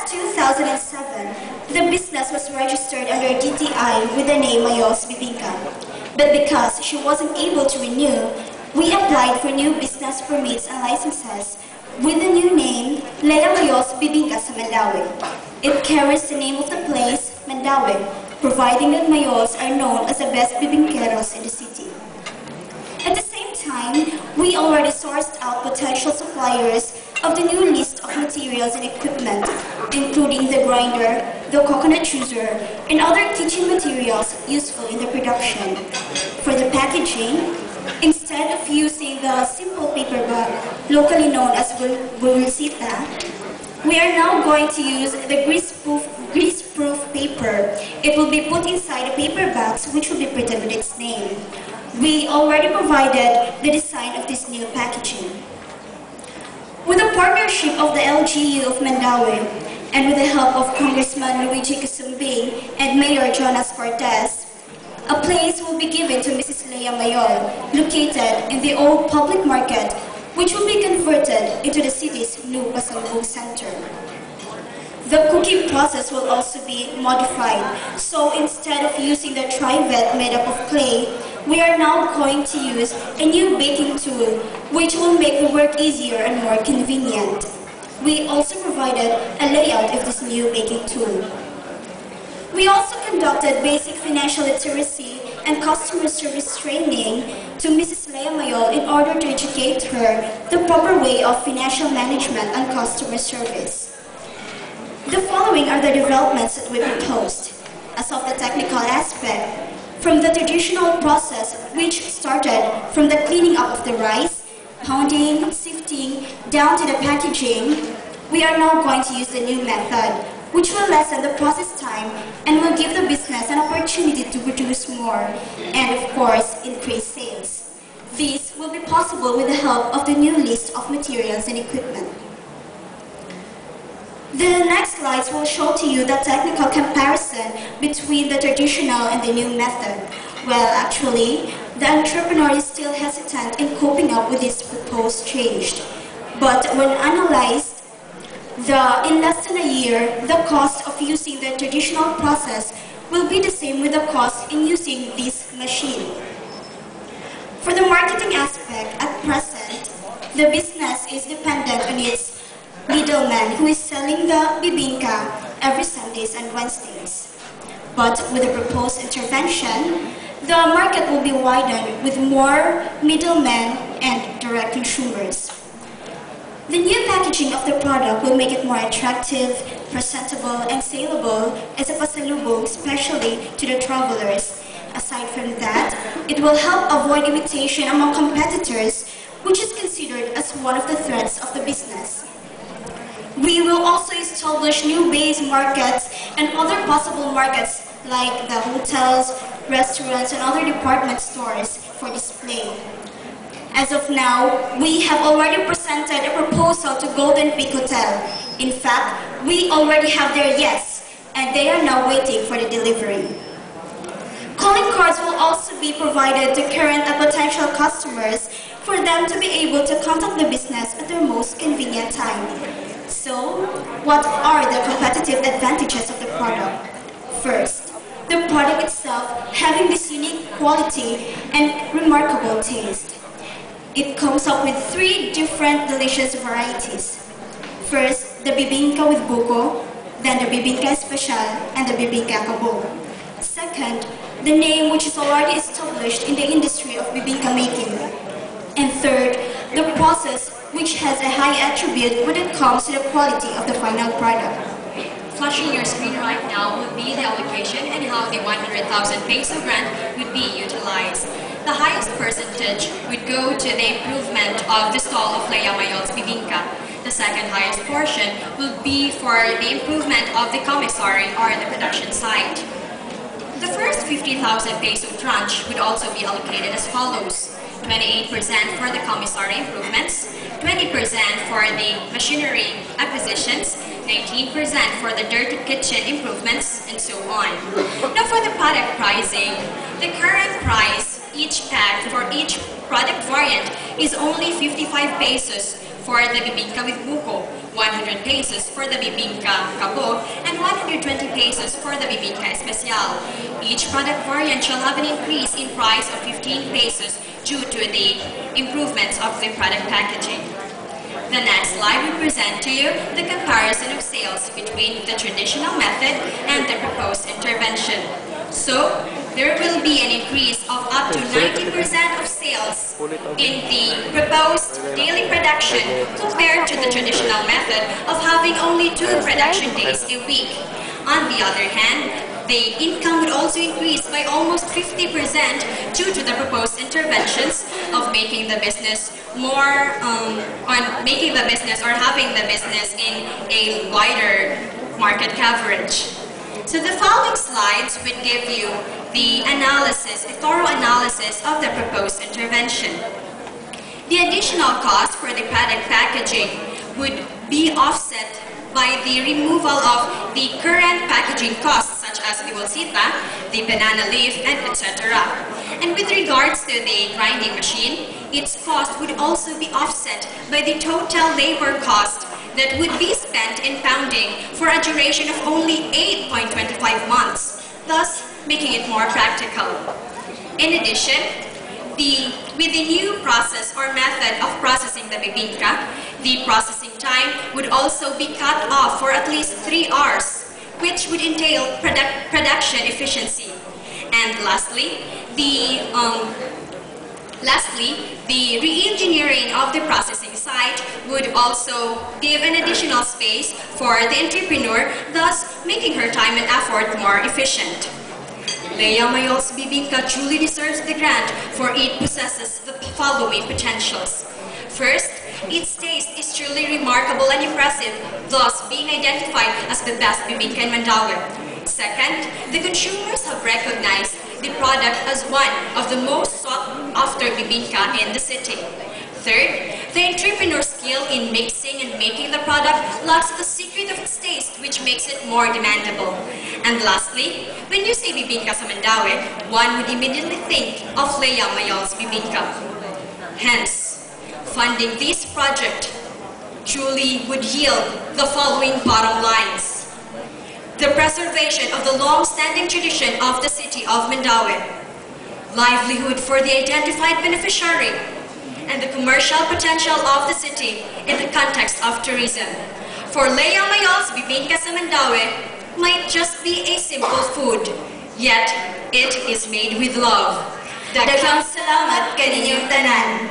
last 2007, the business was registered under DTI with the name Mayol's Bibingka. But because she wasn't able to renew, we applied for new business permits and licenses with the new name Lea Mayol's Bibingka sa Mandaue. It carries the name of the place, Mandaue, providing that Mayols are known as the best bibingkeros in the city. At the same time, we already sourced out potential suppliers of the new list of materials and equipment, including the grinder, the coconut chooser, and other kitchen materials useful in the production. For the packaging, instead of using the simple paper bag, locally known as bolsita, we are now going to use the grease-proof paper. It will be put inside the paper bags, which will be printed with its name. We already provided the design of this new packaging. With the partnership of the LGU of Mandaue and with the help of Congressman Luigi Casumbing and Mayor Jonas Cortez, a place will be given to Mrs. Lea Mayol, located in the old public market, which will be converted into the city's new Pasalubong Center. The cooking process will also be modified, so instead of using the trivet made up of clay, we are now going to use a new baking tool, which will make the work easier and more convenient. We also provided a layout of this new baking tool. We also conducted basic financial literacy and customer service training to Mrs. Lea Mayol in order to educate her the proper way of financial management and customer service. The following are the developments that we proposed. As of the technical aspect, from the traditional process, which started from the cleaning up of the rice, pounding, sifting, down to the packaging, we are now going to use the new method, which will lessen the process time and will give the business an opportunity to produce more and, of course, increase sales. This will be possible with the help of the new list of materials and equipment. The next slides will show to you the technical comparison between the traditional and the new method. Well, actually, the entrepreneur is still hesitant in coping up with this proposed change. But when analyzed, in less than a year, the cost of using the traditional process will be the same with the cost in using this machine. For the marketing aspect, at present, the business is dependent on its middleman who is selling the bibingka every Sundays and Wednesdays. But with the proposed intervention, the market will be widened with more middlemen and direct consumers. The new packaging of the product will make it more attractive, presentable, and saleable as a pasalubong, especially to the travelers. Aside from that, it will help avoid imitation among competitors, which is considered as one of the threats of the business. We will also establish new base markets and other possible markets like the hotels, restaurants, and other department stores for display. As of now, we have already presented a proposal to Golden Peak Hotel. In fact, we already have their yes, and they are now waiting for the delivery. Calling cards will also be provided to current and potential customers for them to be able to contact the business at their most convenient time. So, what are the competitive advantages of the product? First, the product itself having this unique quality and remarkable taste. It comes up with 3 different delicious varieties. First, the bibingka with buko, then the bibingka special, and the bibingka kabog. Second, the name which is already established in the industry of bibingka making. And third, the process which has a high attribute when it comes to the quality of the final product. Flashing your screen right now will be the allocation and how the 100,000 peso grant would be utilized. The highest percentage would go to the improvement of the stall of Lea Mayol's Bibingka. The second highest portion will be for the improvement of the commissary or the production site. The first 50,000 peso tranche would also be allocated as follows: 28% for the commissary improvements, 20% for the machinery acquisitions, 19% for the dirty kitchen improvements, and so on. Now for the product pricing, the current price each pack for each product variant is only 55 pesos for the bibingka with buko, 100 pesos for the bibingka kabo, and 120 pesos for the bibingka especial. Each product variant shall have an increase in price of 15 pesos due to the improvements of the product packaging. The next slide will present to you the comparison of sales between the traditional method and the proposed intervention. So, there will be an increase of up to 90% of sales in the proposed daily production compared to the traditional method of having only 2 production days a week. On the other hand, the income would also increase by almost 50% due to the proposed interventions of making the business more, or having the business in a wider market coverage. So the following slides would give you the analysis, a thorough analysis of the proposed intervention. The additional cost for the product packaging would be offset by the removal of the current packaging costs such as the bolsita, the banana leaf, and etc. And with regards to the grinding machine, its cost would also be offset by the total labor cost that would be spent in pounding for a duration of only 8.25 months, thus making it more practical. In addition, with the new process or method of processing the bibingka, the processing time would also be cut off for at least 3 hours, which would entail production efficiency. And lastly, the re-engineering of the processing site would also give an additional space for the entrepreneur, thus making her time and effort more efficient. Lea Mayol's bibingka truly deserves the grant, for it possesses the following potentials. First, its taste is truly remarkable and impressive, thus being identified as the best bibingka in Mandaue. Second, the consumers have recognized the product as one of the most sought-after bibingka in the city. Third, the entrepreneur's skill in mixing and making the product lacks the secret of its taste, which makes it more demandable. And lastly, when you say bibingka sa Mandaue, one would immediately think of Lea Mayol's bibingka. Hence, funding this project truly would yield the following bottom lines. The preservation of the long-standing tradition of the city of Mandaue, livelihood for the identified beneficiary, and the commercial potential of the city in the context of tourism. For Lea Mayol's bibingka sa Mandaue might just be a simple food, yet it is made with love. Daghang salamat kaninyong tanan.